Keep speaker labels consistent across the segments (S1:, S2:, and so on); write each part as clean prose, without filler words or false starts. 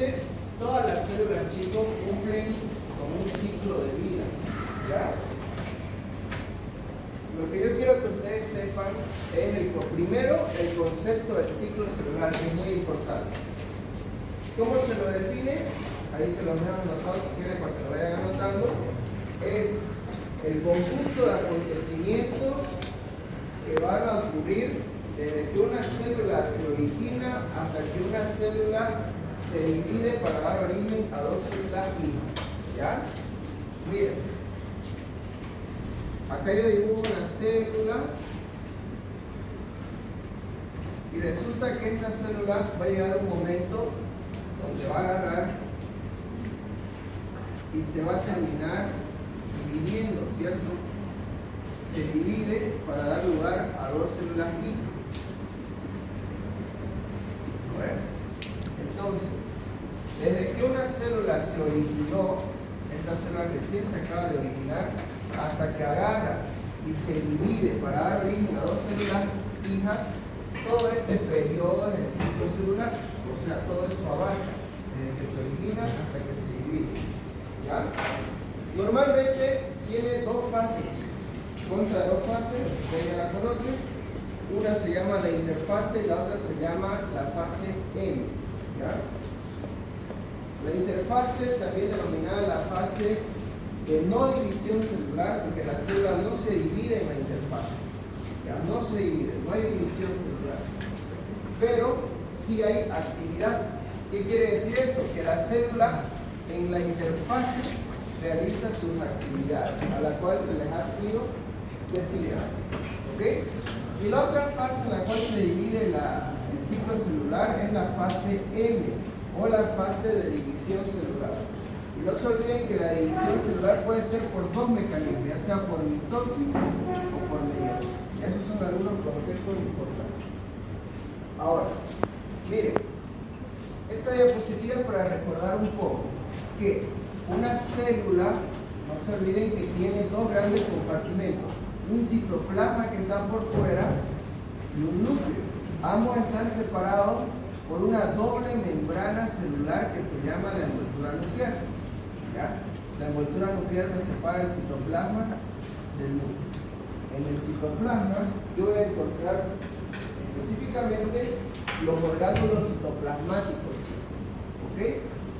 S1: Normalmente todas las células, chicos, cumplen con un ciclo de vida, ¿ya? Lo que yo quiero que ustedes sepan es primero el concepto del ciclo celular, que es muy importante. ¿Cómo se lo define? Ahí se los dejo anotado si quieren para que lo vayan anotando. Es el conjunto de acontecimientos que van a ocurrir desde que una célula se origina hasta que una célula se divide para dar origen a dos células hijas. ¿Ya? Miren, acá yo dibujo una célula y resulta que esta célula va a llegar a un momento donde va a agarrar y se va a terminar dividiendo, ¿cierto? Se divide para dar lugar a dos células hijas. Entonces, desde que una célula se originó, esta célula recién se acaba de originar, hasta que agarra y se divide para dar origen a dos células hijas, todo este periodo es el ciclo celular, o sea, todo eso abarca desde que se origina hasta que se divide. ¿Ya? Normalmente tiene dos fases, consta de dos fases, ustedes ya la conocen. Una se llama la interfase y la otra se llama la fase M. ¿Ya? La interfase, también denominada la fase de no división celular, porque la célula no se divide en la interfase. ¿Ya? No se divide, no hay división celular. Pero sí hay actividad. ¿Qué quiere decir esto? Que la célula en la interfase realiza sus actividades, a la cual se les ha sido designado. ¿Ok? Y la otra fase en la cual se divide el ciclo celular es la fase M, o la fase de división celular. Y no se olviden que la división celular puede ser por dos mecanismos, ya sea por mitosis o por meiosis. Y esos son algunos conceptos importantes. Ahora, miren, esta diapositiva es para recordar un poco que una célula, no se olviden que tiene dos grandes compartimentos, un citoplasma que está por fuera y un núcleo. Ambos están separados por una doble membrana celular que se llama la envoltura nuclear. ¿Ya? La envoltura nuclear me separa el citoplasma del núcleo. En el citoplasma yo voy a encontrar específicamente los orgánulos citoplasmáticos, ¿ok?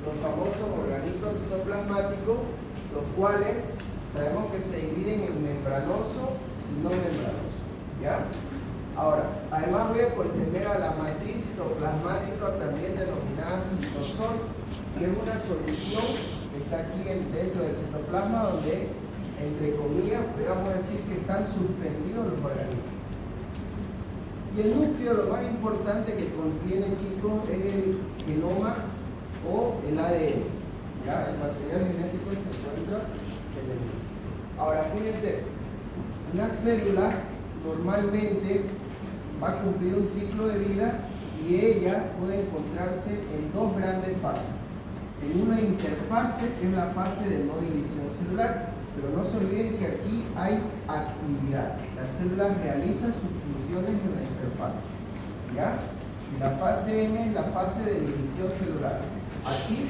S1: Los famosos organitos citoplasmáticos, los cuales sabemos que se dividen en membranoso y no membranoso. ¿Ya? Ahora, además voy a contener a la matriz citoplasmática, también denominada citosol, que es una solución que está aquí dentro del citoplasma, donde, entre comillas, podríamos decir que están suspendidos los organismos. Y el núcleo, lo más importante que contiene, chicos, es el genoma o el ADN. ¿Ya? El material genético se encuentra en el núcleo. Ahora, fíjense, una célula normalmente va a cumplir un ciclo de vida y ella puede encontrarse en dos grandes fases. En una interfase, que es la fase de no división celular, pero no se olviden que aquí hay actividad. Las células realizan sus funciones en la interfase. ¿Ya? Y la fase N es la fase de división celular. Aquí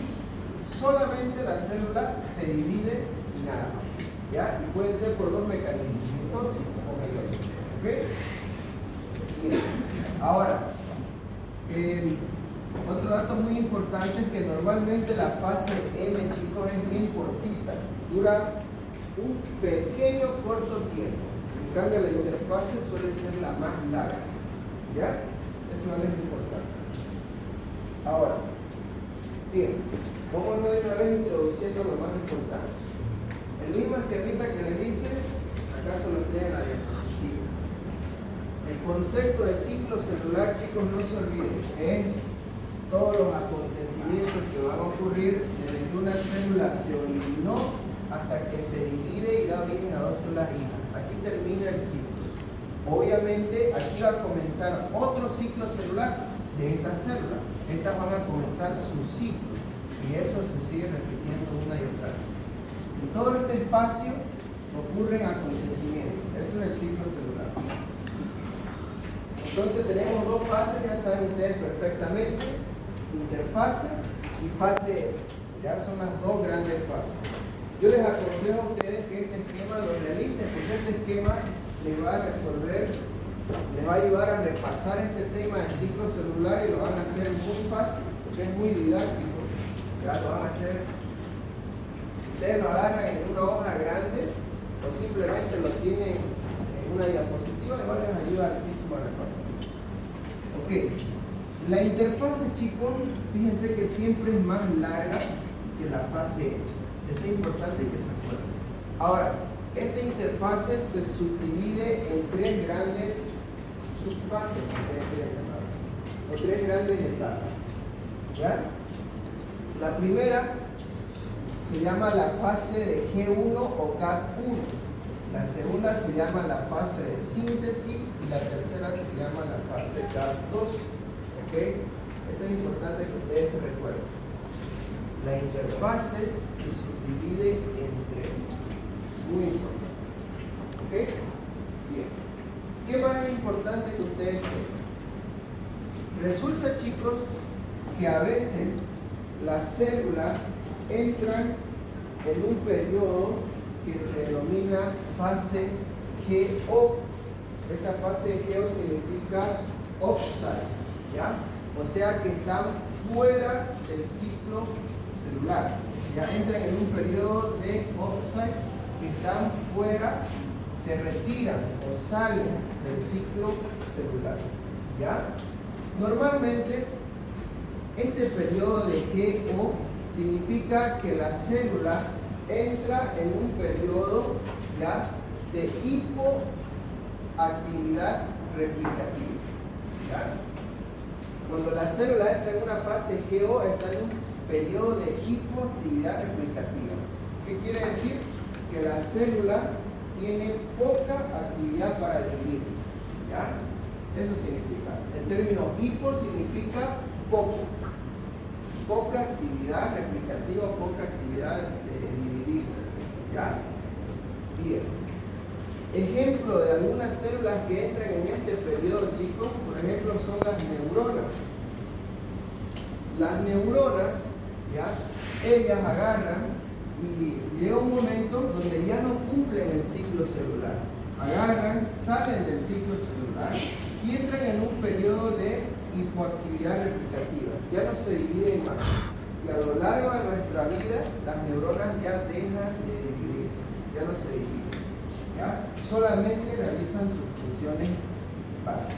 S1: solamente la célula se divide y nada más. ¿Ya? Y puede ser por dos mecanismos, mitosis o meiosis. ¿Ok? Bien. Ahora, otro dato muy importante es que normalmente la fase M, chicos, es bien cortita, dura un pequeño corto tiempo. En cambio, la interfase suele ser la más larga. ¿Ya? Eso es importante. Ahora, bien, vamos de una vez introduciendo lo más importante. El mismo esquemita que les hice, acá se lo tienen en la diapositiva. El concepto de ciclo celular, chicos, no se olviden, es todos los acontecimientos que van a ocurrir desde que una célula se originó hasta que se divide y da origen a dos células hijas. Aquí termina el ciclo. Obviamente, aquí va a comenzar otro ciclo celular de esta célula. Estas van a comenzar su ciclo y eso se sigue repitiendo una y otra vez. En todo este espacio ocurren acontecimientos. Eso es el ciclo celular. Entonces tenemos dos fases, ya saben ustedes perfectamente. Interfase y fase E. Ya son las dos grandes fases. Yo les aconsejo a ustedes que este esquema lo realicen, porque este esquema les va a resolver, les va a ayudar a repasar este tema de ciclo celular y lo van a hacer muy fácil, porque es muy didáctico. Ya lo van a hacer. Si ustedes lo agarran en una hoja grande o simplemente lo tienen en una diapositiva, igual les ayuda muchísimo a repasar. Ok, la interfase, chicos, fíjense que siempre es más larga que la fase E. Eso es importante que se acuerden. Ahora, esta interfase se subdivide en tres grandes subfases, si ustedes quieren llamarlas, o tres grandes etapas. ¿Ya? La primera se llama la fase de G1 o GAP1. La segunda se llama la fase de síntesis y la tercera se llama la fase GAP2. ¿Ok? Eso es importante que ustedes se recuerden. La interfase se subdivide en tres. Muy importante. ¿Ok? Bien. ¿Qué más es importante que ustedes sepan? Resulta, chicos, que a veces las células entran en un periodo que se denomina fase GO. Esa fase GO significa offside, ¿ya? O sea que están fuera del ciclo celular. Ya entran en un periodo de offside, que están fuera, se retiran o salen del ciclo celular. ¿Ya? Normalmente, este periodo de GO significa que la célula entra en un periodo, ¿ya?, de hipoactividad replicativa. ¿Ya? Cuando la célula entra en una fase GO, está en un periodo de hipoactividad replicativa. ¿Qué quiere decir? Que la célula tiene poca actividad para dividirse. ¿Ya? Eso significa. El término hipo significa poco. Poca actividad replicativa, poca actividad de dividirse. ¿Ya? Bien. Ejemplo de algunas células que entran en este periodo, chicos, por ejemplo, son las neuronas. Las neuronas, ¿ya?, ellas agarran y llega un momento donde ya no cumplen el ciclo celular. Agarran, salen del ciclo celular y entran en un periodo de hipoactividad replicativa. Ya no se dividen más. Y a lo largo de nuestra vida, las neuronas ya dejan de dividirse, ya no se dividen. ¿Ya? Solamente realizan sus funciones básicas.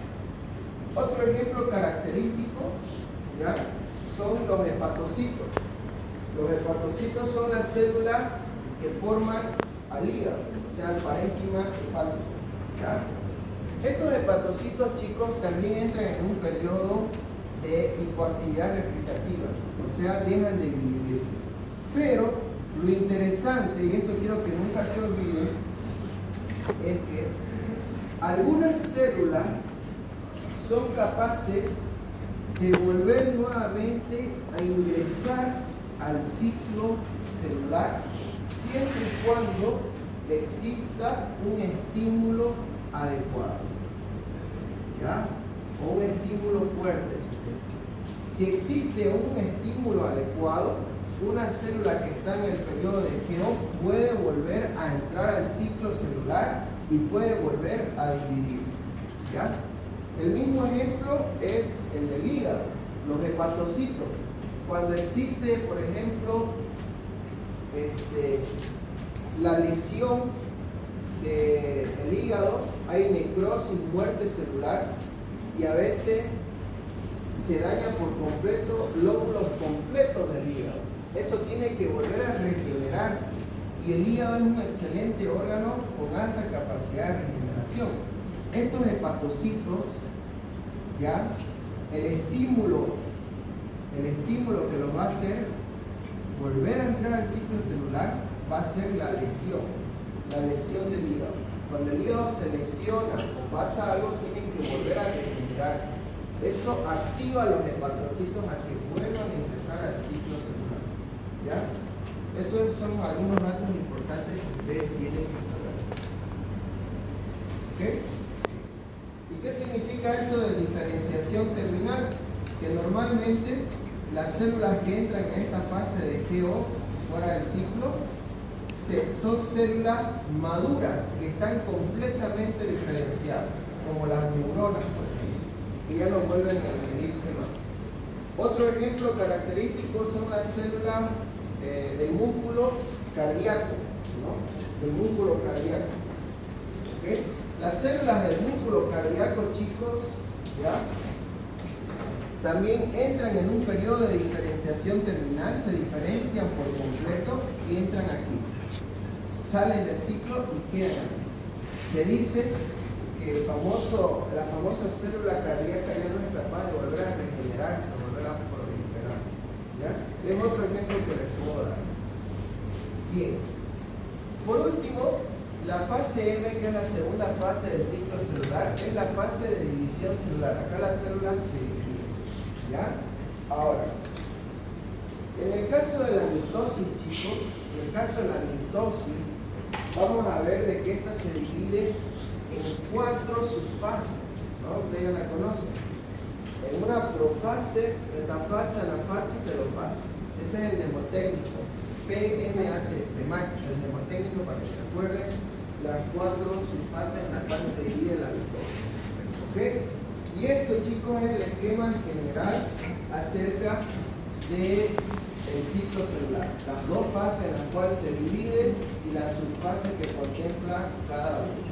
S1: Otro ejemplo característico, ¿ya?, son los hepatocitos. Los hepatocitos son las células que forman al hígado, o sea, el parénquima hepático. ¿Ya? Estos hepatocitos, chicos, también entran en un periodo de hipoactividad replicativa, o sea, dejan de dividirse. Pero lo interesante, y esto quiero que nunca se olvide, es que algunas células son capaces de volver nuevamente a ingresar al ciclo celular siempre y cuando exista un estímulo adecuado, ¿ya? O un estímulo fuerte. Si existe un estímulo adecuado, una célula que está en el periodo de GO puede volver a entrar al ciclo celular y puede volver a dividirse. ¿Ya? El mismo ejemplo es el del hígado, los hepatocitos. Cuando existe, por ejemplo, la lesión del hígado, hay necrosis, muerte celular, y a veces se daña por completo lóbulos completos del hígado. Eso tiene que volver a regenerarse, y el hígado es un excelente órgano con alta capacidad de regeneración. Estos hepatocitos, ¿ya?, el estímulo que los va a hacer volver a entrar al ciclo celular va a ser la lesión del hígado. Cuando el hígado se lesiona o pasa algo, tienen que volver a regenerarse. Eso activa a los hepatocitos a que vuelvan a ingresar al ciclo celular. ¿Ya? Esos son algunos datos importantes que ustedes tienen que saber. ¿Ok? ¿Y qué significa esto de diferenciación terminal? Que normalmente las células que entran en esta fase de GO, fuera del ciclo, son células maduras que están completamente diferenciadas, como las neuronas, por ejemplo, que ya no vuelven a dividirse más. Otro ejemplo característico son las células del músculo cardíaco, ¿no? Del músculo cardíaco. ¿Okay? Las células del músculo cardíaco, chicos, ¿ya? También entran en un periodo de diferenciación terminal, se diferencian por completo y entran aquí. Salen del ciclo y quedan aquí. Se dice que la famosa célula cardíaca ya no es capaz de volver a regenerarse, volver a proliferar. ¿Ya? Es otro ejemplo que les puedo dar. Bien. Por último, la fase M, que es la segunda fase del ciclo celular, es la fase de división celular. Acá las células se dividen. ¿Ya? Ahora, en el caso de la mitosis, chicos, en el caso de la mitosis, vamos a ver de que esta se divide en 4 subfases, ¿no? Ustedes ya la conocen. En una profase, metafase, anafase y telofase. Ese es el mnemotécnico. PMAT, el mnemotécnico, para que se acuerden las 4 subfases en las cuales se divide la mitosis. ¿Okay? Y esto, chicos, es el esquema general acerca del ciclo celular. Las 2 fases en las cuales se divide y las subfases que contempla cada uno.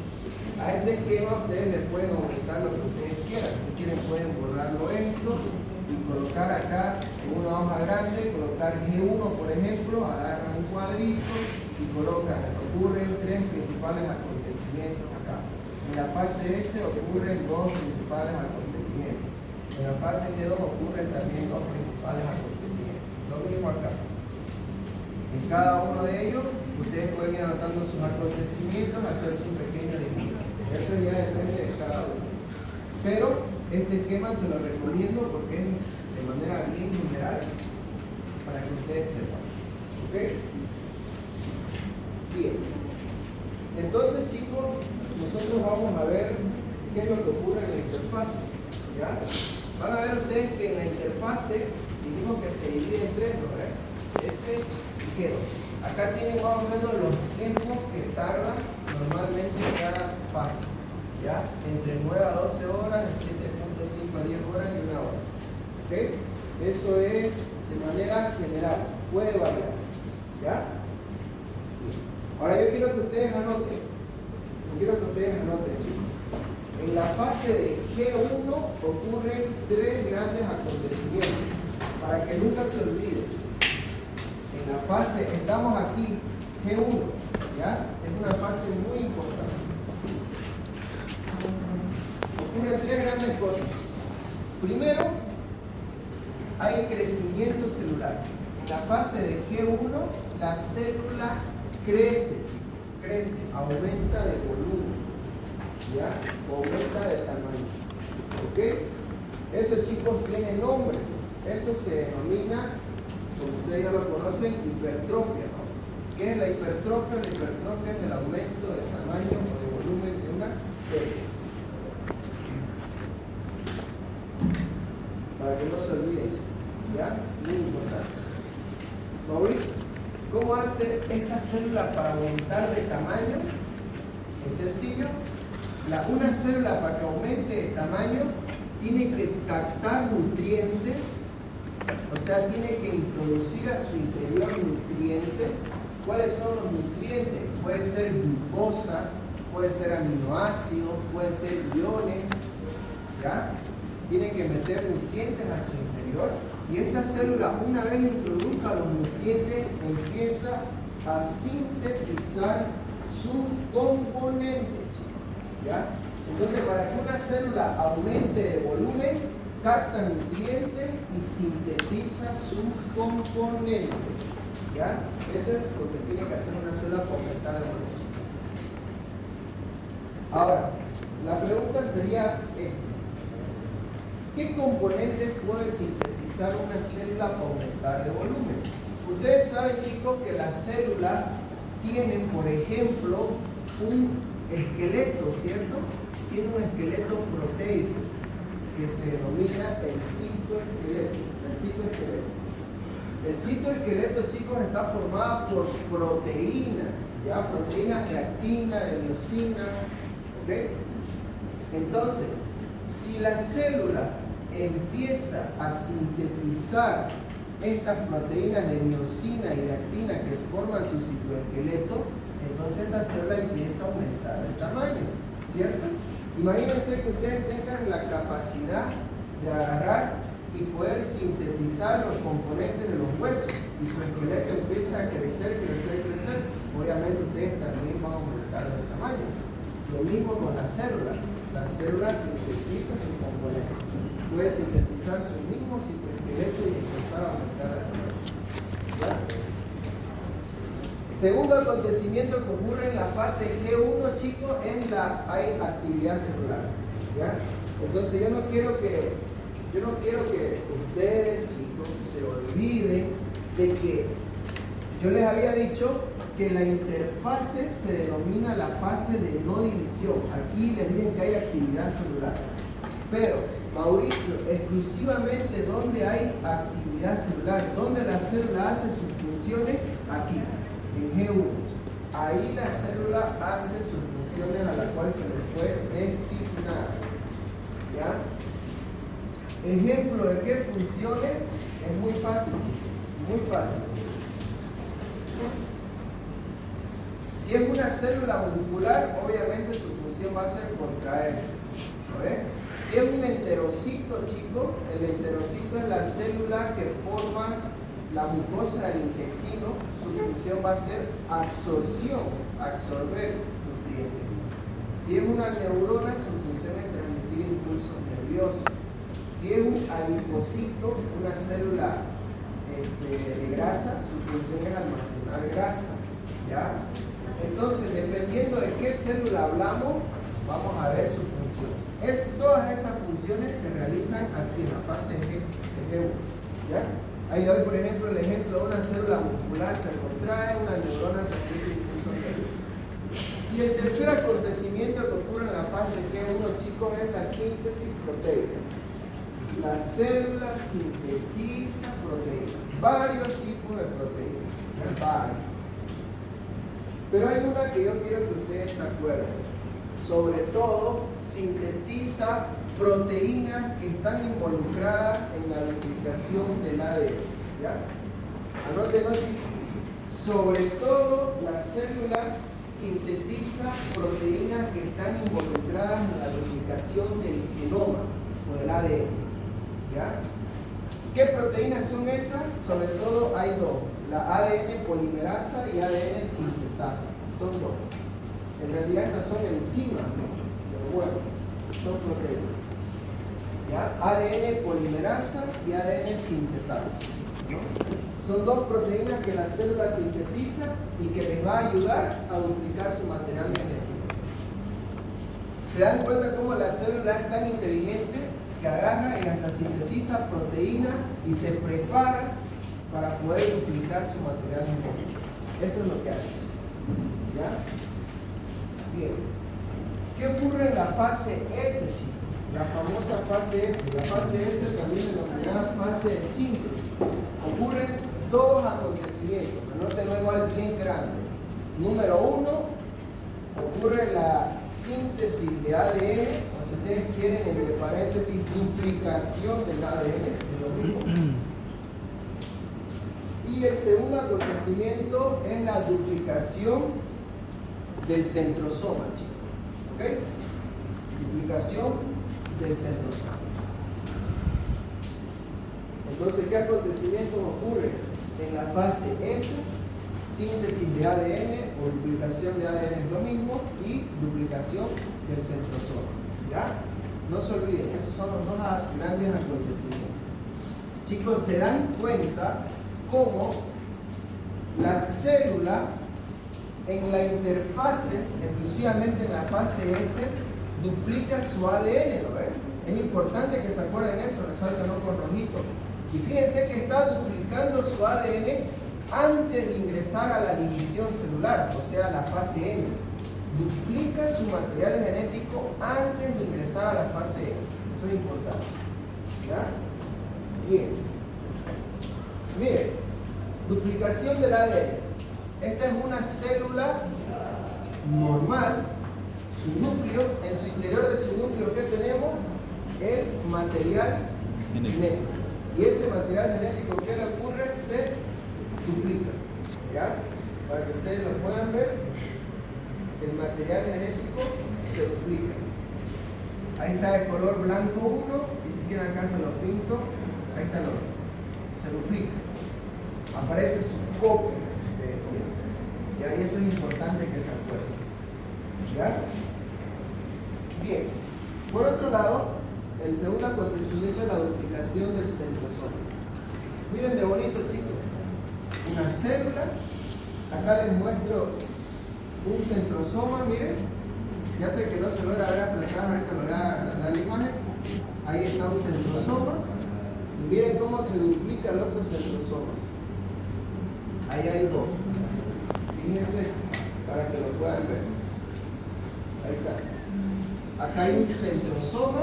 S1: A este esquema ustedes le pueden aumentar lo que ustedes quieran. Si quieren pueden borrarlo esto y colocar acá en una hoja grande, colocar G1 por ejemplo, agarran un cuadrito y colocan, ocurren 3 principales acontecimientos acá. En la fase S ocurren 2 principales acontecimientos. En la fase G2 ocurren también 2 principales acontecimientos. Lo mismo acá. En cada uno de ellos, ustedes pueden ir anotando sus acontecimientos, hacer su pequeño dibujo. Eso ya depende de cada uno. Pero este esquema se lo recomiendo porque es de manera bien general para que ustedes sepan. ¿Ok? Bien. Entonces, chicos, nosotros vamos a ver qué es lo que ocurre en la interfase. ¿Ya? Van a ver ustedes que en la interfase dijimos que se divide en 3, ¿no? S y G2. Acá tienen más o menos los tiempos que tarda normalmente cada fase. ¿Ya? Entre 9 a 12 horas, de 7.5 a 10 horas y 1 hora. ¿Ok? Eso es de manera general. Puede variar. ¿Ya? Ahora yo quiero que ustedes anoten. Chicos. En la fase de G1 ocurren 3 grandes acontecimientos. Para que nunca se olvide. En la fase, estamos aquí, G1, ¿ya? Es una fase muy importante. Ocurren 3 grandes cosas. Primero, hay crecimiento celular. En la fase de G1, la célula crece, aumenta de volumen, ¿ya? Aumenta de tamaño. ¿Ok? Eso, chicos, tiene nombre. Eso se denomina, como ustedes ya lo conocen, hipertrofia, ¿no? ¿Qué es la hipertrofia? La hipertrofia es el aumento de tamaño o de volumen de una célula. Para que no se olviden, ¿ya? Muy importante. Mauricio, ¿cómo hace esta célula para aumentar de tamaño? Es sencillo. Una célula para que aumente de tamaño tiene que captar nutrientes, o sea, tiene que introducir a su interior nutrientes. ¿Cuáles son los nutrientes? Puede ser glucosa, puede ser aminoácidos, puede ser iones, ¿ya? Tiene que meter nutrientes a su interior y esta célula, una vez introduzca los nutrientes, empieza a sintetizar sus componentes, ¿ya? Entonces, para que una célula aumente de volumen, capta nutrientes y sintetiza sus componentes, ¿ya? Eso es lo que tiene que hacer una célula para aumentar de volumen. Ahora, la pregunta sería esta. ¿Qué componentes puede sintetizar una célula para aumentar de volumen? Ustedes saben, chicos, que las células tienen, por ejemplo, un esqueleto, ¿cierto? Tiene un esqueleto proteico que se denomina el citoesqueleto. El citoesqueleto, chicos, está formado por proteínas, ¿ya? Proteínas de actina, de miosina, ¿ok? Entonces, si la célula empieza a sintetizar estas proteínas de miosina y de actina que forman su citoesqueleto, entonces esta célula empieza a aumentar de tamaño, ¿cierto? Imagínense que ustedes tengan la capacidad de agarrar y poder sintetizar los componentes de los huesos y su esqueleto empieza a crecer. Obviamente ustedes también van a aumentar de tamaño. Lo mismo con la célula. La célula sintetiza sus componentes. Puede sintetizar su mismo citoesqueleto y empezar a aumentar de tamaño. ¿Ya? Segundo acontecimiento que ocurre en la fase G1, chicos, es hay actividad celular. ¿Ya? Entonces yo no quiero que ustedes, chicos, se olviden de que yo les había dicho que la interfase se denomina la fase de no división. Aquí les dije que hay actividad celular. Pero, Mauricio, exclusivamente donde hay actividad celular, donde la célula hace sus funciones, aquí, en G1. Ahí la célula hace sus funciones a las cuales se les fue designada. ¿Ya? Ejemplo de qué funciones es muy fácil, chicos, muy fácil. Si es una célula muscular, obviamente su función va a ser contraerse. ¿No ves? Si es un enterocito, chicos, el enterocito es la célula que forma la mucosa del intestino, su función va a ser absorción, absorber nutrientes. Si es una neurona, su función es transmitir impulsos nerviosos. Si es un adipocito, una célula de grasa, su función es almacenar grasa. ¿Ya? Entonces, dependiendo de qué célula hablamos, vamos a ver su función. Todas esas funciones se realizan aquí en la fase G1. ¿Ya? Ahí doy, por ejemplo, el ejemplo de una célula muscular se contrae, una neurona transmite impulsos nerviosos. Y el tercer acontecimiento que ocurre en la fase G1, chicos, es la síntesis proteica. La célula sintetiza proteínas, varios tipos de proteínas, varios. Pero hay una que yo quiero que ustedes se acuerden. Sobre todo, sintetiza proteínas que están involucradas en la duplicación del ADN. ¿Ya? Anótenlo, chicos. Sobre todo, la célula sintetiza proteínas que están involucradas en la duplicación del genoma o del ADN. ¿Ya? ¿Qué proteínas son esas? Sobre todo hay dos, la ADN polimerasa y ADN sintetasa. Son dos. En realidad estas son enzimas, ¿no? Pero bueno, son proteínas. ¿Ya? ADN polimerasa y ADN sintetasa. ¿No? Son dos proteínas que la célula sintetiza y que les va a ayudar a duplicar su material genético. ¿Se dan cuenta cómo la célula es tan inteligente que agarra y hasta sintetiza proteínas y se prepara para poder duplicar su material genético? Eso es lo que hace. ¿Ya? Bien. ¿Qué ocurre en la fase S, chicos? La famosa fase S. La fase S también denominada fase de síntesis. Ocurren dos acontecimientos, anótenlo igual bien grande. Número uno, ocurre la síntesis de ADN, o si ustedes quieren, entre paréntesis, duplicación del ADN, es lo mismo. Y el segundo acontecimiento es la duplicación del centrosoma, chicos. ¿Ok? Duplicación del centrosoma. Entonces, ¿qué acontecimientos ocurren en la fase S? Síntesis de ADN o duplicación de ADN es lo mismo, y duplicación del centrosoma. ¿Ya? No se olviden, esos son los dos grandes acontecimientos. Chicos, se dan cuenta cómo la célula en la interfase, exclusivamente en la fase S, duplica su ADN, ¿lo ven? Es importante que se acuerden eso, resáltenlo con rojito. Y fíjense que está duplicando su ADN antes de ingresar a la división celular, o sea, la fase M. Duplica su material genético antes de ingresar a la fase M. Eso es importante. ¿Ya? Bien. Miren, Duplicación del ADN. Esta es una célula normal, su núcleo, en su interior de su núcleo, ¿qué tenemos? El material genético. Y ese material genético, ¿qué le ocurre? Se duplica. ¿Ya? Para que ustedes lo puedan ver, el material genético se duplica. Ahí está el color blanco 1, y si quieren acá se lo pinto, ahí está el otro. Se duplica. Aparece su copia, si ustedes quieren. ¿Ya? Y eso es importante que se acuerden. ¿Ya? Bien. Por otro lado, el segundo acontecimiento es la duplicación del centrosoma. Miren de bonito, chicos. Una célula. Acá les muestro un centrosoma, miren. Ya sé que no se logra ver hasta atrás, ahorita lo voy a dar la imagen. Ahí está un centrosoma. Y miren cómo se duplica el otro centrosoma. Ahí hay dos. Fíjense para que lo puedan ver. Ahí está. Acá hay un centrosoma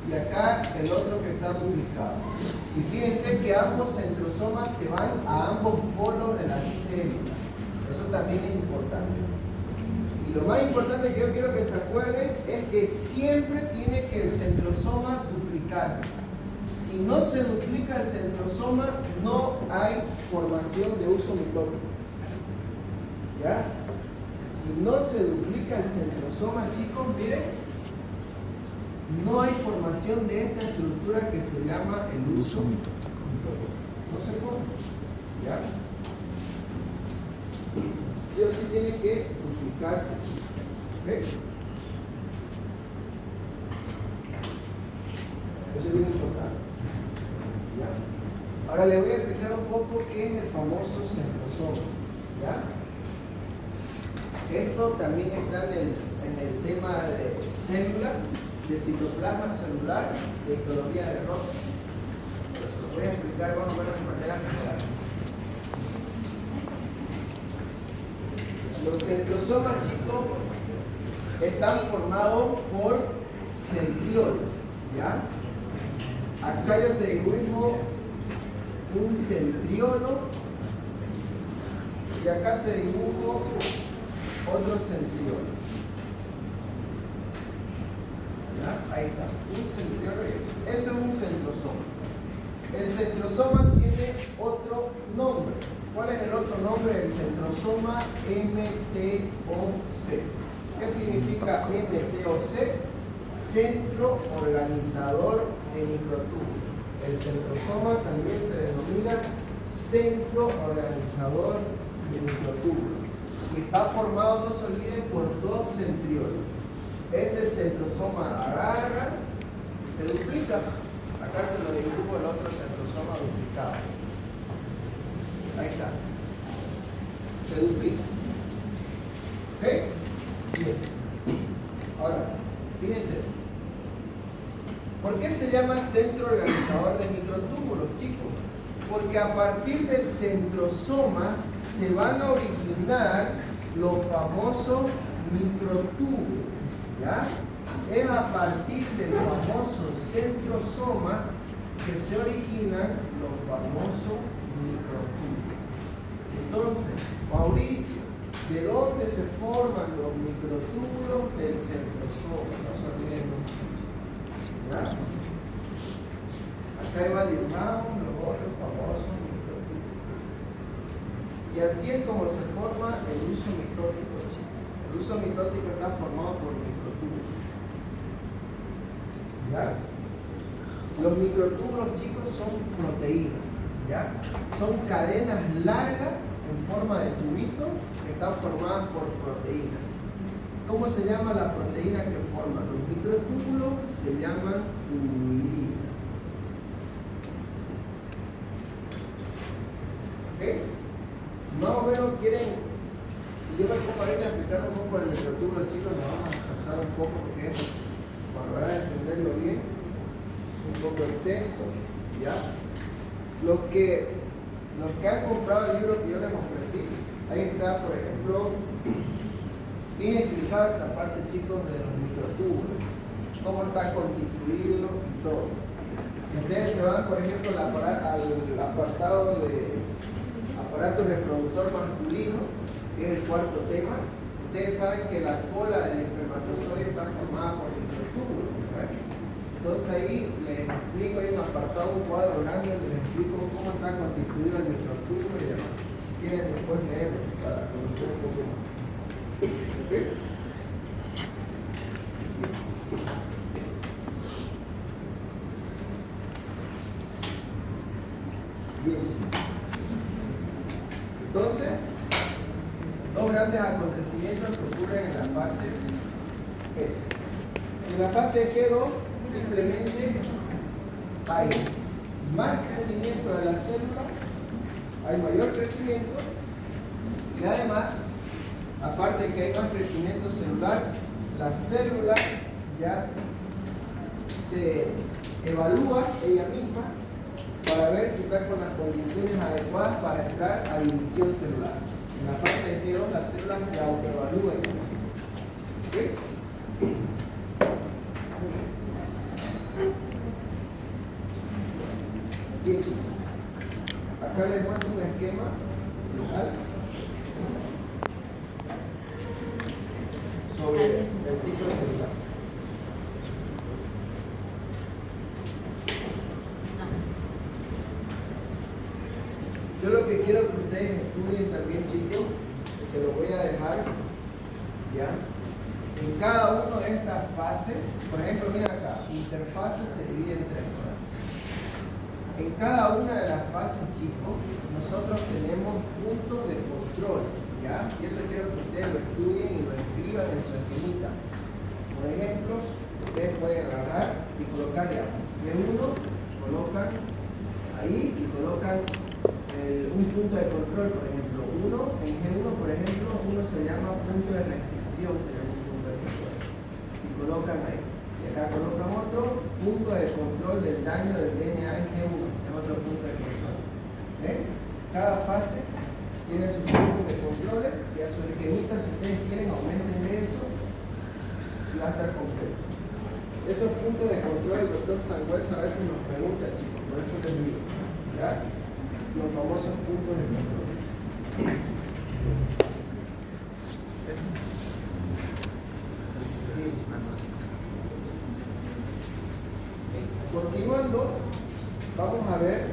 S1: y acá el otro que está duplicado. Y fíjense que ambos centrosomas se van a ambos polos de la célula. Eso también es importante. Y lo más importante que yo quiero que se acuerden es que siempre tiene que el centrosoma duplicarse. Si no se duplica el centrosoma, no hay formación de uso mitótico. ¿Ya? Si no se duplica el centrosoma, chicos, miren, no hay formación de esta estructura que se llama el uso mitótico. No se forma. ¿Ya? Sí o sí tiene que duplicarse, chicos. ¿Ok? Eso es bien importante. ¿Ya? Ahora les voy a explicar un poco qué es el famoso centrosoma. ¿Ya? Esto también está en el tema de célula, de citoplasma celular, de histología de Ross. Pero se lo voy a explicar más o menos de manera general. Los centrosomas, chicos, están formados por centriolos. ¿Ya? Acá yo te dibujo un centriolo y acá te dibujo otro centriolo. ¿Ya? Ahí está, un centriolo y eso. Eso es un centrosoma. El centrosoma tiene otro nombre. ¿Cuál es el otro nombre del centrosoma? MTOC. ¿Qué significa MTOC? Centro organizador de microtúbulos. El centrosoma también se denomina centro organizador de microtúbulos. Y está formado, no se olviden, por dos centriolos. Este centrosoma agarra, se duplica. Acá te lo dibujo el otro centrosoma duplicado. Ahí está. Se duplica. ¿Ok? Bien. Ahora, fíjense. ¿Por qué se llama centro organizador de microtúbulos, chicos? Porque a partir del centrosoma se van a originar los famosos microtúbulos. ¿Ya? Es a partir del famoso centrosoma que se originan los famosos microtúbulos. Entonces, Mauricio, ¿de dónde se forman los microtúbulos del centrosoma? No se olviden mucho. ¿Ya? Acá dibujamos los otros famosos microtúbulos. Y así es como se forma el uso mitótico, chicos. El uso mitótico está formado por microtúbulos. ¿Ya? Los microtúbulos, chicos, son proteínas. ¿Ya? Son cadenas largas en forma de tubito que están formadas por proteínas. ¿Cómo se llama la proteína que forman los microtúbulos? Se llaman tubulinas. ¿Ok? Si más o menos quieren, si yo me pongo ahorita a explicar un poco del microtúbulo, chicos, nos vamos a pasar un poco porque para lograr entenderlo bien, un poco extenso. ¿Ya? Los que han comprado el libro que yo les ofrecí, ahí está, por ejemplo, bien explicado esta parte, chicos, de los microtúbulos, cómo está constituido y todo. Si ustedes se van, por ejemplo, al apartado aparato reproductor masculino, que es el cuarto tema. Ustedes saben que la cola del espermatozoide está formada por microtúbulos, ¿verdad? Entonces ahí les explico, hay un apartado, un cuadro grande donde les explico cómo está constituido el microtúbulo y demás. Si quieren después leerlo para conocer un poco más. ¿Okay? Bien. Entonces, dos grandes acontecimientos que ocurren en la fase S. En la fase G2 simplemente hay más crecimiento de la célula, hay mayor crecimiento y además, aparte de que hay más crecimiento celular, la célula ya se evalúa ella misma para ver si está con las condiciones adecuadas para entrar a división celular. En la fase de G2 la célula se autoevalúa ella misma. ¿Okay? Bien, acá les muestro un esquema mental sobre el ciclo celular. Yo lo que quiero que ustedes estudien también, chicos, se lo voy a dejar, ¿ya? En cada una de estas fases, por ejemplo, mira acá, interfase se divide en tres, ¿verdad? En cada una de las fases, chicos, nosotros tenemos puntos de control, ¿ya? Y eso quiero que ustedes lo estudien y lo escriban en su esquemita. Por ejemplo, ustedes pueden agarrar y colocar ya. G1, colocan ahí y colocan un punto de control, por ejemplo. En G1, por ejemplo, uno se llama punto de restricción, se llama un punto de control. Y colocan ahí. Y acá colocan otro punto de control del daño del DNA en G1, es otro punto de control. ¿Ven? Cada fase tiene sus puntos de control y a su esquemita, si ustedes quieren, aumenten eso y va a estar completo. Esos puntos de control el doctor Sangüesa a veces nos pregunta, chicos, por eso les digo, ¿ya? Los famosos puntos de control. Continuando, vamos a ver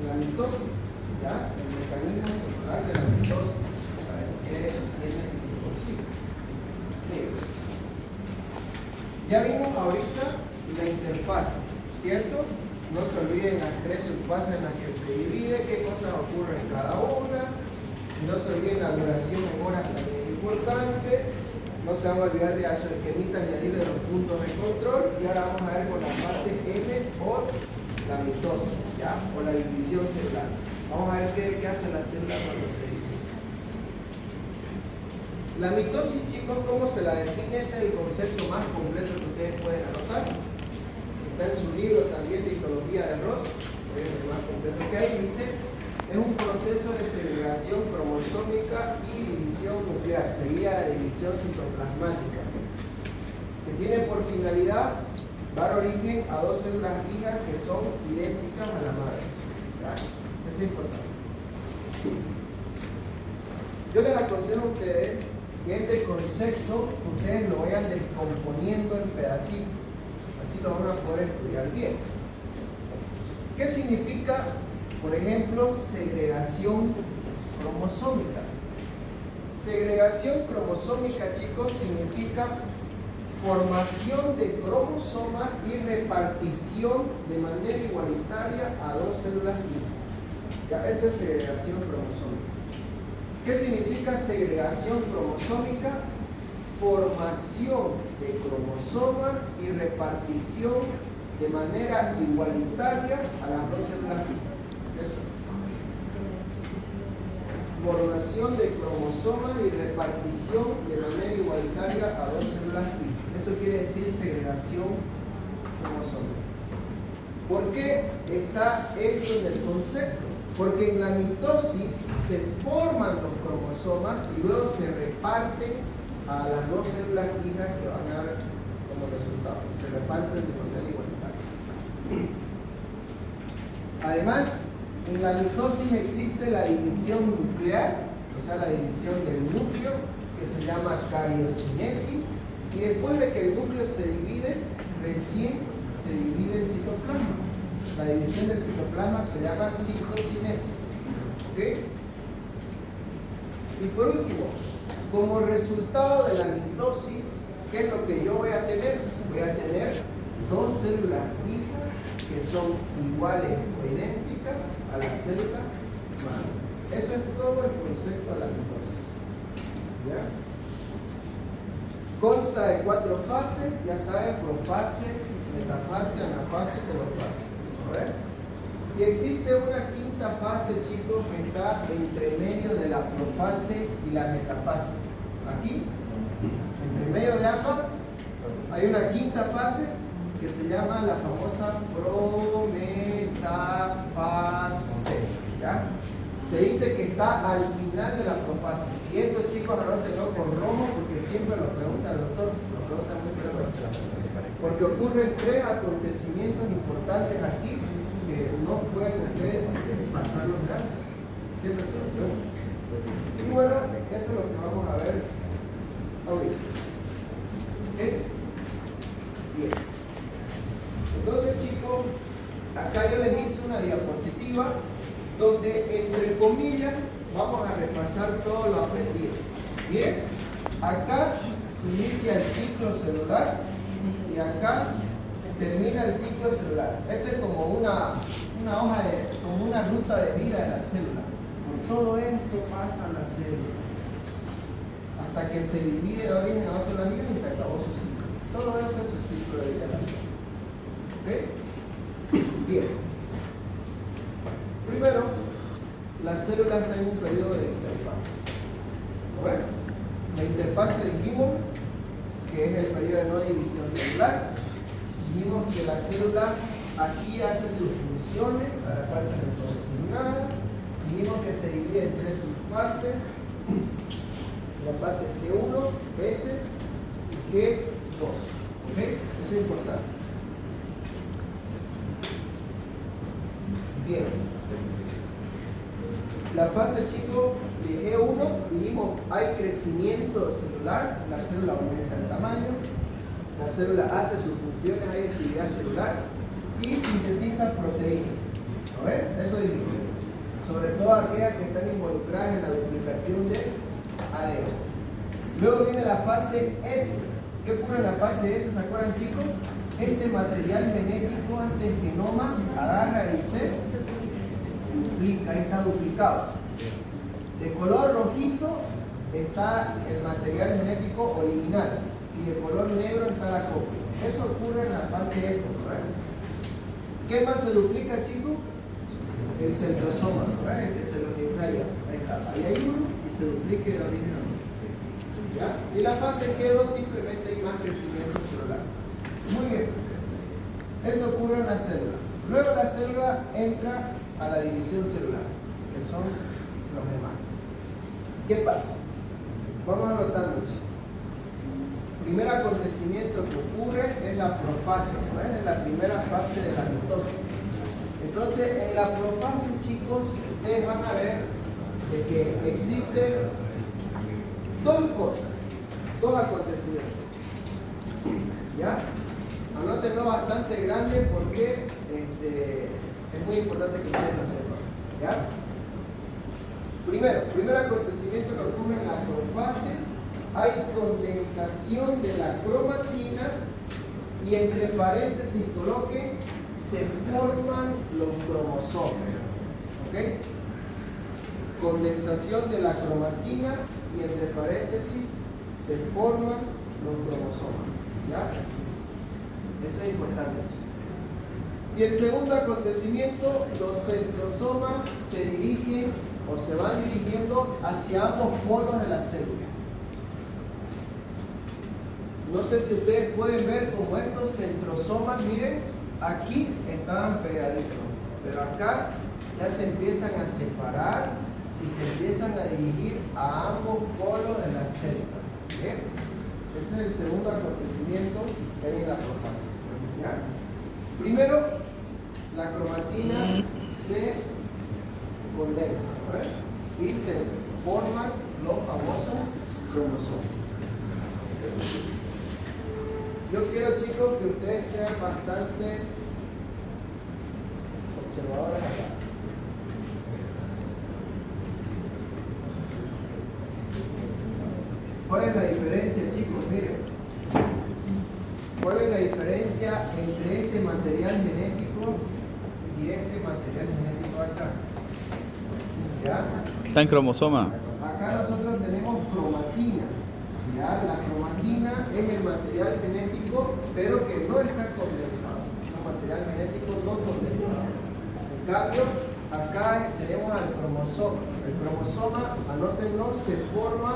S1: la mitosis, ¿ya? El mecanismo celular de la mitosis, para que ustedes entiendan por sí. Ya vimos ahorita la interfase, ¿cierto? No se olviden las tres subfases en las que se divide, qué cosas ocurren en cada una. No se olviden la duración en horas, también es importante. No se van a olvidar de a su esquemita añadirle los puntos de control. Y ahora vamos a ver con la fase M o la mitosis, ¿ya? O la división celular. Vamos a ver qué hace la célula cuando se divide. La mitosis, chicos, ¿cómo se la define? Este es el concepto más completo que ustedes pueden anotar. Está en su libro también de histología de Ross, es el más completo que hay. Dice, es un proceso de segregación cromosómica y división nuclear, seguida de división citoplasmática, que tiene por finalidad dar origen a dos células hijas que son idénticas a la madre. ¿Ya? Eso es importante. Yo les aconsejo a ustedes que este concepto ustedes lo vayan descomponiendo en pedacitos. Así lo van a poder estudiar bien. ¿Qué significa, por ejemplo, segregación cromosómica? Segregación cromosómica, chicos, significa formación de cromosomas y repartición de manera igualitaria a dos células hijas. Ya, esa es segregación cromosómica. ¿Qué significa segregación cromosómica? Formación de cromosomas y repartición de manera igualitaria a las dos células hijas. Eso. Formación de cromosomas y repartición de manera igualitaria a dos células hijas. Eso quiere decir segregación cromosómica. ¿Por qué está esto en el concepto? Porque en la mitosis se forman los cromosomas y luego se reparten a las dos células hijas que van a dar como resultado. Se reparten de manera igualitaria. Además, En la mitosis existe la división nuclear, o sea, la división del núcleo, que se llama cariocinesis, y después de que el núcleo se divide, recién se divide el citoplasma. La división del citoplasma se llama citocinesis. ¿Okay? Y por último, como resultado de la mitosis, ¿qué es lo que yo voy a tener? Voy a tener dos células hijas que son iguales o idénticas a la célula madre. Eso es todo el concepto de la mitosis. ¿Ya? Consta de 4 fases, ya saben, profase, metafase, anafase, telofase. A ver. Y existe una quinta fase, chicos, que está entre medio de la profase y la metafase. Aquí, entre medio de ambas, hay una quinta fase que se llama la famosa prometafase. ¿Ya? Se dice que está al final de la profase. Y esto, chicos, anótenlo con rojo porque siempre lo pregunta el doctor, lo pregunta muy frecuentemente. Porque ocurren 3 acontecimientos importantes aquí que no pueden ustedes pasarlos ya. Siempre se lo preguntan. Y bueno, eso es lo que vamos a ver ahorita. ¿Ok? Bien. Entonces, chicos, acá yo les hice una diapositiva donde, entre comillas, vamos a repasar todo lo aprendido. Bien, acá inicia el ciclo celular y acá termina el ciclo celular. Este es como una hoja como una ruta de vida de la célula. Por todo esto pasa la célula hasta que se divide de origen a dos células vivas y se acabó su ciclo. Todo eso es su ciclo de vida de la célula. ¿Ok? Bien. Primero, la célula está en un periodo de interfase. Bueno, la interfase dijimos que es el periodo de no división celular. Dijimos que la célula aquí hace sus funciones, a la cual se le puede decir nada. Dijimos que se divide en 3 subfases. La fase G1, S y G2. ¿Ok? Eso es importante. Bien. La fase, chicos, de G1, dijimos, hay crecimiento celular, la célula aumenta el tamaño, la célula hace sus funciones, hay actividad celular y sintetiza proteínas. ¿No ven? Eso dijimos. Sobre todo aquellas que están involucradas en la duplicación de ADN. Luego viene la fase S. ¿Qué ocurre en la fase S? ¿Se acuerdan, chicos? Este material genético, este genoma, agarra y se duplica, está duplicado. De color rojito está el material genético original y de color negro está la copia. Eso ocurre en la fase S, ¿verdad? ¿Qué más se duplica, chicos? El centrosoma, ¿verdad? El que se lo está allá. Ahí está. Ahí hay uno y se duplica de origen a otro. ¿Ya? Y la fase G2 simplemente hay más crecimiento celular. Muy bien. Eso ocurre en la célula. Luego la célula entra a la división celular, que son los demás. ¿Qué pasa? Vamos anotando, chicos. Primer acontecimiento que ocurre es la profase, ¿no? Es la primera fase de la mitosis. Entonces, en la profase, chicos, ustedes van a ver de que existen 2 cosas, 2 acontecimientos. ¿Ya? Anótenlo bastante grande porque es muy importante que ustedes lo sepan. ¿Ya? Primero, primer acontecimiento que ocurre en la profase, hay condensación de la cromatina y entre paréntesis coloquen, se forman los cromosomas. ¿Ok? Condensación de la cromatina y entre paréntesis se forman los cromosomas. ¿Ya? Eso es importante, chicos. Y el segundo acontecimiento, los centrosomas se dirigen o se van dirigiendo hacia ambos polos de la célula. No sé si ustedes pueden ver como estos centrosomas, miren, aquí estaban pegaditos, pero acá ya se empiezan a separar y se empiezan a dirigir a ambos polos de la célula. ¿Bien? Ese es el segundo acontecimiento que hay en la profase. ¿Ya? Primero, la cromatina se condensan, ¿verdad? Y se forman los famosos cromosomas. Yo quiero, chicos, que ustedes sean bastantes observadores acá. ¿Cuál es la diferencia, chicos? Miren. ¿Cuál es la diferencia entre este material genético y este material genético acá? ¿Ya?
S2: Está en cromosoma.
S1: Acá nosotros tenemos cromatina. ¿Ya? La cromatina es el material genético, pero que no está condensado. Es un material genético no condensado. En cambio, acá tenemos al cromosoma. El cromosoma, anótenlo, se forma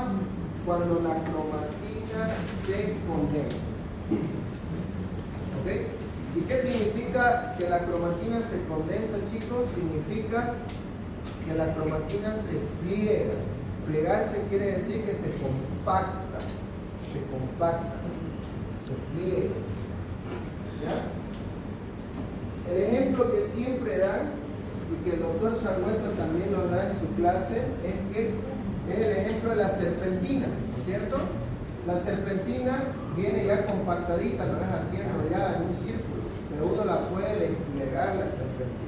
S1: cuando la cromatina se condensa. ¿Ok? ¿Y qué significa que la cromatina se condensa, chicos? Significa que la cromatina se pliega. Plegarse quiere decir que se compacta, se pliega. ¿Ya? El ejemplo que siempre dan, y que el doctor Sangüesa también lo da en su clase, es el ejemplo de la serpentina, ¿cierto? La serpentina viene ya compactadita, no es así enrollada en un círculo, pero uno la puede desplegar, la serpentina.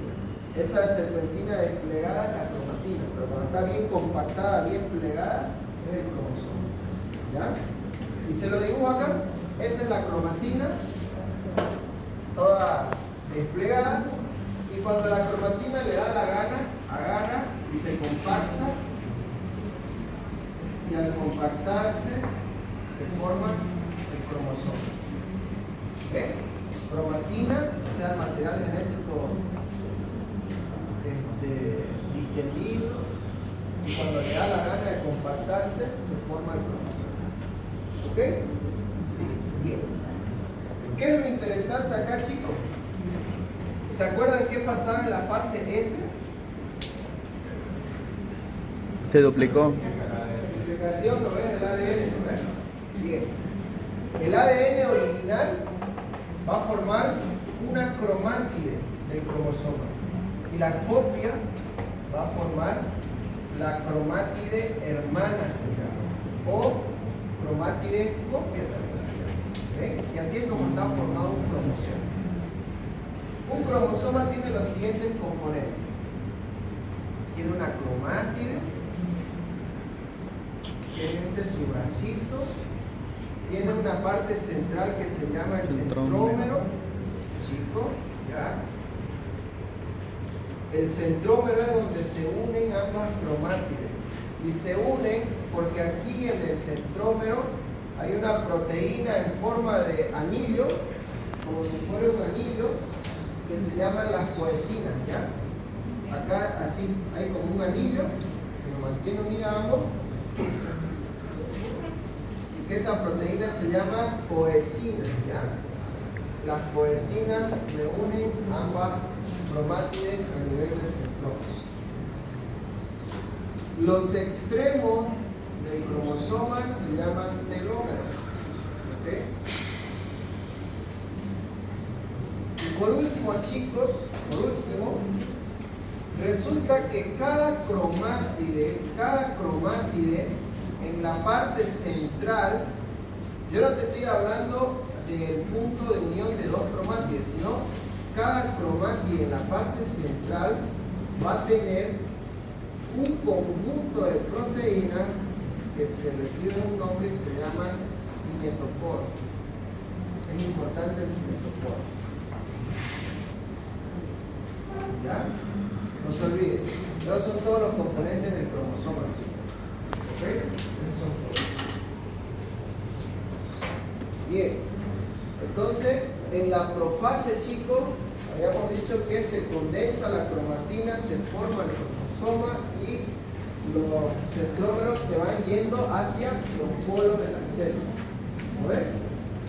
S1: Esa serpentina desplegada es la cromatina, pero cuando está bien compactada, bien plegada, es el cromosoma. ¿Ya? Y se lo dibujo acá. Esta es la cromatina, toda desplegada, y cuando la cromatina le da la gana, agarra y se compacta, y al compactarse se forma el cromosoma. ¿Okay? Cromatina, o sea, el material genético distendido, y cuando le da la gana de compactarse se forma el cromosoma. ¿Ok? Bien. ¿Qué es lo interesante acá, chicos? ¿Se acuerdan qué pasaba en la fase S?
S2: Se duplicó.
S1: Duplicación, ¿lo ves? Del ADN, ¿no? Bien. El ADN original va a formar una cromátide del cromosoma. Y la copia va a formar la cromátide hermana, se llama, o cromátide copia también se llama. ¿Okay? Y así es como está formado un cromosoma. Un cromosoma tiene los siguientes componentes. Tiene una cromátide, tiene su bracito, tiene una parte central que se llama el centrómero, chico, ¿ya? El centrómero es donde se unen ambas cromátides. Y se unen porque aquí en el centrómero hay una proteína en forma de anillo, como si fuera un anillo, que se llaman las coecinas, ¿ya? Acá así hay como un anillo que lo mantiene unida a ambos, y que esa proteína se llama coecina, ¿ya? Las coecinas reúnen ambas cromátides a nivel del centrómero. Los extremos del cromosoma se llaman telómeros. ¿Okay? Y por último, chicos, resulta que cada cromátide en la parte central, yo no te estoy hablando del punto de unión de dos cromátides, sino cada cromátide en la parte central va a tener un conjunto de proteínas que se recibe un nombre y se llama cinetoporo. Es importante el cinetoporo. ¿Ya? No se olviden. Esos son todos los componentes del cromosoma, chicos. ¿Ok? Esos son todos. Bien. Entonces, en la profase, chicos, habíamos dicho que se condensa la cromatina, se forma el cromosoma y los centrómeros se van yendo hacia los polos de la célula. ¿A ver?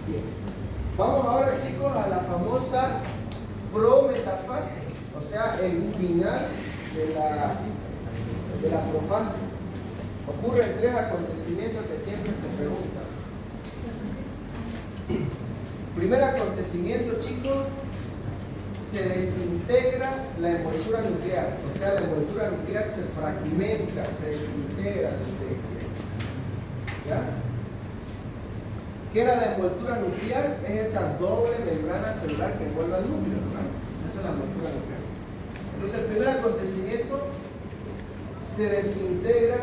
S1: Bien. Vamos ahora, chicos, a la famosa prometafase, o sea, el final de la profase. Ocurren tres acontecimientos que siempre se preguntan. Primer acontecimiento, chicos, se desintegra la envoltura nuclear. O sea, la envoltura nuclear se fragmenta, se desintegra, si ustedes quieren. ¿Ya? ¿Qué era la envoltura nuclear? Es esa doble membrana celular que envuelve al núcleo, ¿no? Eso es la envoltura nuclear. Entonces, el primer acontecimiento, se desintegra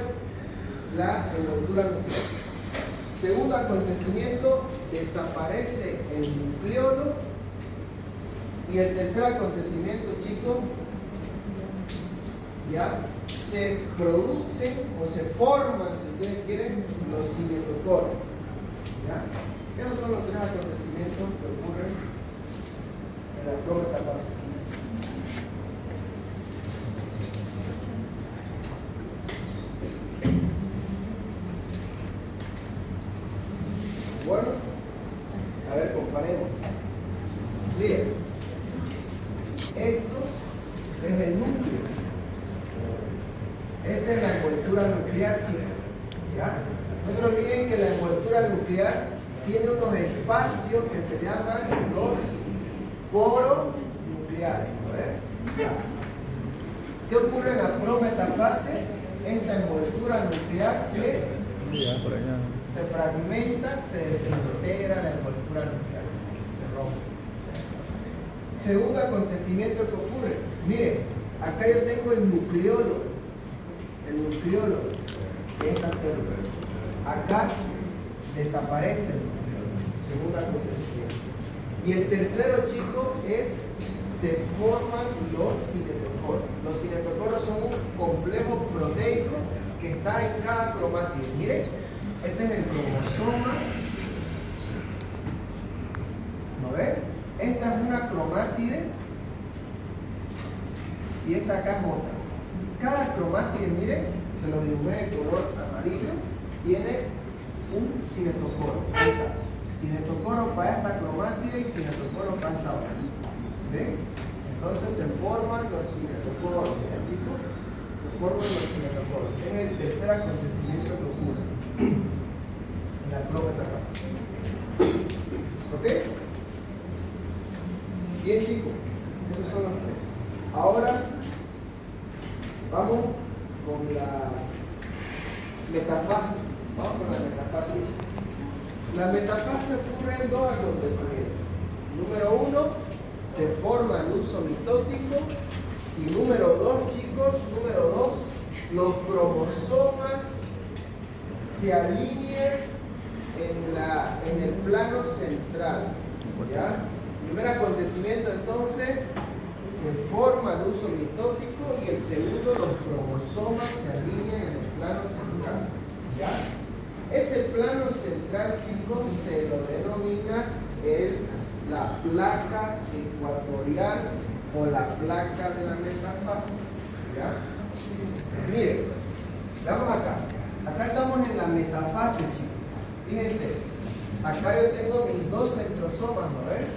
S1: la envoltura nuclear. Segundo acontecimiento, desaparece el nucleolo. Y el tercer acontecimiento, chicos, ya se producen o se forman, si ustedes quieren, los cinetocoros. ¿Ya? Esos son los tres acontecimientos que ocurren en la prometafase. Bueno, a ver, comparemos. Miren, esto es el núcleo. Esa es la envoltura nuclear, chicos. ¿Ya? No se olviden que la envoltura nuclear tiene unos espacios que se llaman los poros nucleares. ¿Qué ocurre en la prometafase? Esta envoltura nuclear se fragmenta, se desintegra la envoltura nuclear, se rompe. Segundo acontecimiento que ocurre, miren, acá yo tengo el nucleolo de esta célula. Acá desaparece el nucleolo. Segundo acontecimiento. Y el tercero, chicos, es se forman los cinetocoros. Los cinetocoros son un complejo proteico que está en cada cromátide. Miren, este es el cromosoma. ¿No ven? Esta es una cromátide y esta acá es otra. Cada cromátide, miren, se lo dibujé de color amarillo, tiene un cinetocoro. Ahí está. Cinetocoro para esta cromátide y cinetocoro para esta otra. ¿Ven? Entonces se forman los cinetocoros, ¿ya, chicos? Se forman los cinetocoros. Es el tercer acontecimiento que ocurre en la prometafase. ¿Ok? Bien, chicos, esos son los tres. Ahora vamos con la metafase. Vamos con la metafase. La metafase ocurre en dos acontecimientos. Número uno, se forma el uso mitótico. Y número dos, chicos, los cromosomas se alinean en el plano central. ¿Ya? Primer acontecimiento, entonces, se forma el uso mitótico y el segundo, los cromosomas se alinean en el plano central. ¿Ya? Ese plano central, chicos, se lo denomina la placa ecuatorial o la placa de la metafase. ¿Ya? Miren, vamos acá. Acá estamos en la metafase, chicos. Fíjense, acá yo tengo mis dos centrosomas, ¿no ven?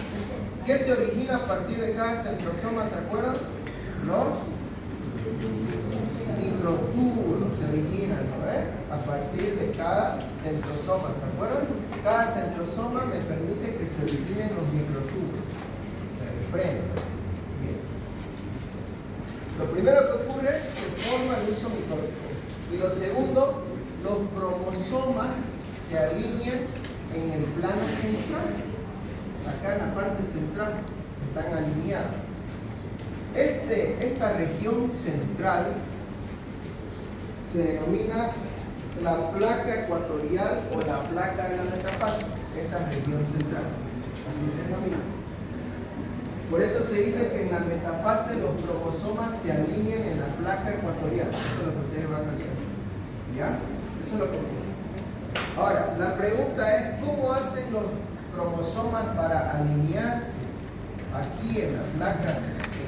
S1: ¿Qué se origina a partir de cada centrosoma? ¿Se acuerdan? Los microtúbulos se originan, ¿no ven? A partir de cada centrosoma, ¿se acuerdan? Cada centrosoma me permite que se originen los microtúbulos. Se desprenden. Bien. Lo primero que ocurre, se forma el uso mitótico. Y lo segundo, los cromosomas se alinean en el plano central. Acá en la parte central están alineados. Esta región central se denomina la placa ecuatorial o la placa de la metafase. Esta región central, así se denomina. Por eso se dice que en la metafase los cromosomas se alinean en la placa ecuatorial. Eso es lo que ustedes van a ver. ¿Ya? Eso es lo que ocurre. Ahora, la pregunta es, ¿cómo hacen los cromosomas para alinearse aquí en la placa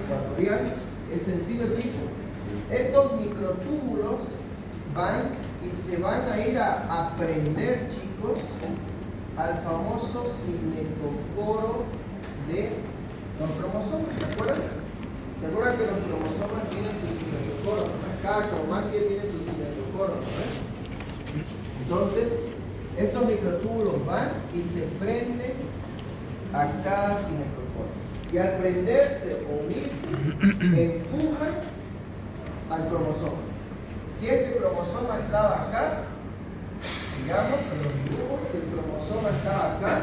S1: ecuatorial? Es sencillo, chicos. Estos microtúbulos van y se van a ir a prender, chicos, al famoso cinetocoro de los cromosomas. ¿Se acuerdan? ¿Se acuerdan que los cromosomas tienen su cinetocoro? Cada cromátide tiene su cinetocoro, ¿no? Entonces, estos microtúbulos van y se prenden a cada cinetocoro. Y al prenderse o unirse, empujan al cromosoma. Si este cromosoma estaba acá, digamos, en los dibujos, si el cromosoma estaba acá,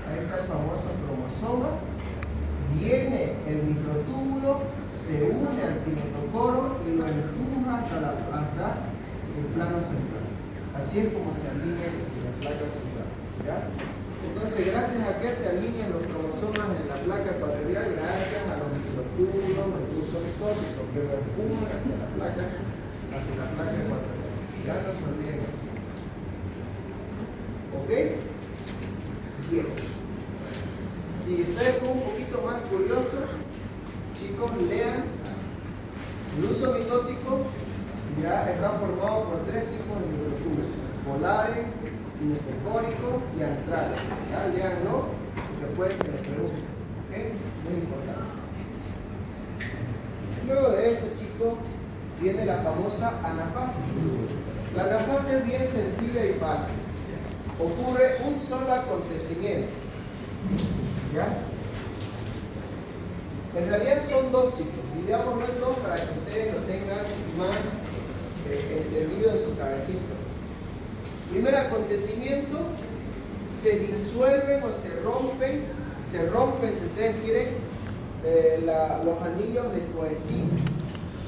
S1: ahí está el famoso cromosoma, viene el microtúbulo, se une al cinetocoro y lo empuja hasta el plano central. Así es como se alinea la placa central. ¿Ya? Entonces, gracias a que se alinean los cromosomas en la placa ecuatorial, gracias a los microtúbulos del uso mitótico que lo empujan hacia la placa ecuatorial. Ya no se olviden eso. ¿Ok? Bien. Si ustedes son un poquito más curiosos, chicos, lean. El uso mitótico ya está formado por 3 tipos de microtúbulos: polares, cinetocóricos y antrales. Ya leanlo, después que les pregunten. ¿Ok? Muy importante. Luego de eso, chicos, viene la famosa anafase. La anafase es bien sencilla y fácil. Ocurre un solo acontecimiento. ¿Ya? En realidad son 2, chicos. Dividámoslo en 2 para que ustedes lo tengan más entendido en su cabecita. Primer acontecimiento, se disuelven o se rompen si ustedes quieren, los anillos de coesina.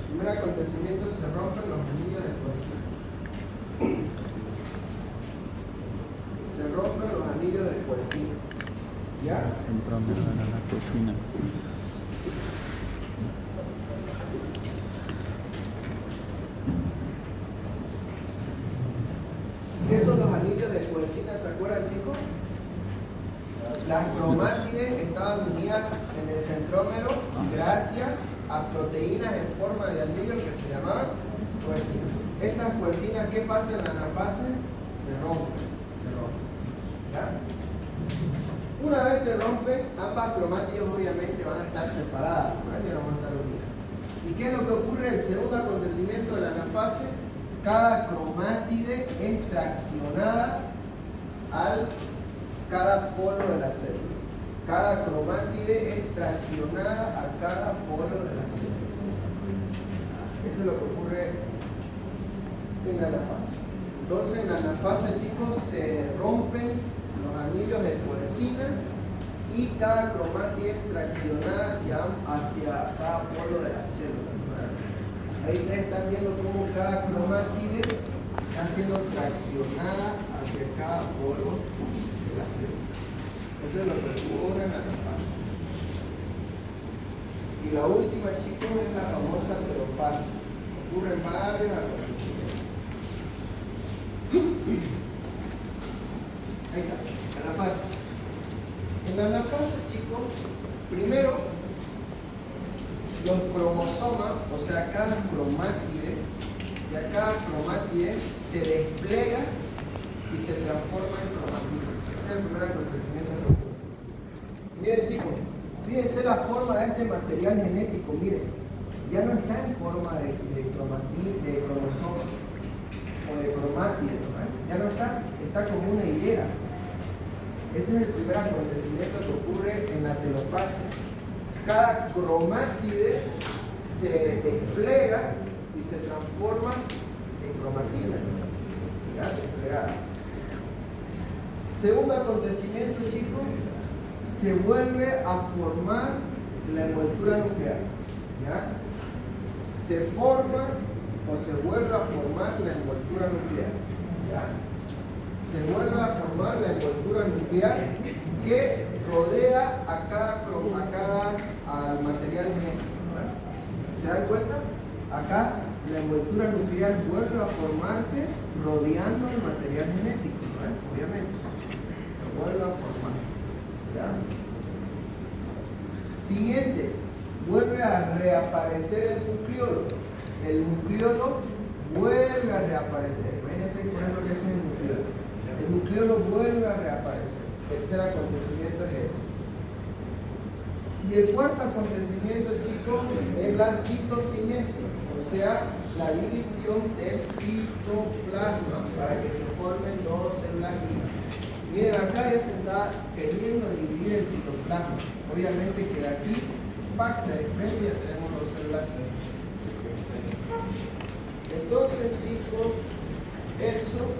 S1: Primer acontecimiento, se rompen los anillos de coesina. Se rompen los anillos de coesina. ¿Ya?
S2: Entrando en la cocina.
S1: ¿Qué son los anillos de coesina? ¿Se acuerdan, chicos? Las cromátides estaban unidas en el centrómero gracias a proteínas en forma de anillo que se llamaban coesina. Estas coesinas, ¿qué pasa en la anafase? Se rompen. ¿Ya? Una vez se rompen, ambas cromátides obviamente van a estar separadas, ¿no? Ya no van a estar unidas. ¿Y qué es lo que ocurre? El segundo acontecimiento de la anafase, cada cromátide es traccionada al cada polo de la célula. Cada cromátide es traccionada a cada polo de la célula. Eso es lo que ocurre en la anafase. Entonces en la anafase, chicos, se rompen los anillos de coesina y cada cromátide es traccionada hacia cada polo de la célula. Ahí ustedes están viendo cómo cada cromátide está siendo traccionada hacia cada polo de la célula. Eso es lo que ocurre en la anafase. Y la última, chicos, es la famosa telofase. Ocurren varios acontecimientos. Ahí está, anafase. En la anafase, chicos, primero los cromosomas, o sea, cada cromátide, se despliega y se transforma en cromatina. Ese es el primer acontecimiento que ocurre. Miren, chicos, fíjense la forma de este material genético. Miren, ya no está en forma de cromosoma o de cromátide, ¿no? Ya no está como una hilera. Ese es el primer acontecimiento que ocurre en la telofase. Cada cromátide se despliega y se transforma en cromatina. ¿Ya? Desplegada. Segundo acontecimiento, chicos, se vuelve a formar la envoltura nuclear. ¿Ya? Se forma o se vuelve a formar la envoltura nuclear. ¿Ya? Se vuelve a formar la envoltura nuclear que rodea al material genético. ¿No? ¿Se dan cuenta? Acá la envoltura nuclear vuelve a formarse rodeando el material genético. ¿No? Obviamente. Se vuelve a formar. ¿Ya? Siguiente. Vuelve a reaparecer el nucleolo. El nucleolo vuelve a reaparecer. Imagínense, por ejemplo, que ese es el nucleolo. El nucleolo vuelve a reaparecer. Tercer acontecimiento es ese. Y el cuarto acontecimiento, chicos, es la citocinesis, o sea, la división del citoplasma para que se formen dos células vivas. Miren, acá ya se está queriendo dividir el citoplasma. Obviamente que de aquí, ¡pac!, se desprende y ya tenemos dos células que entonces, chicos, eso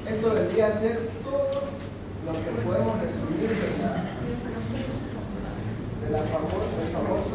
S1: esto vendría a ser todo lo que podemos resumir del famoso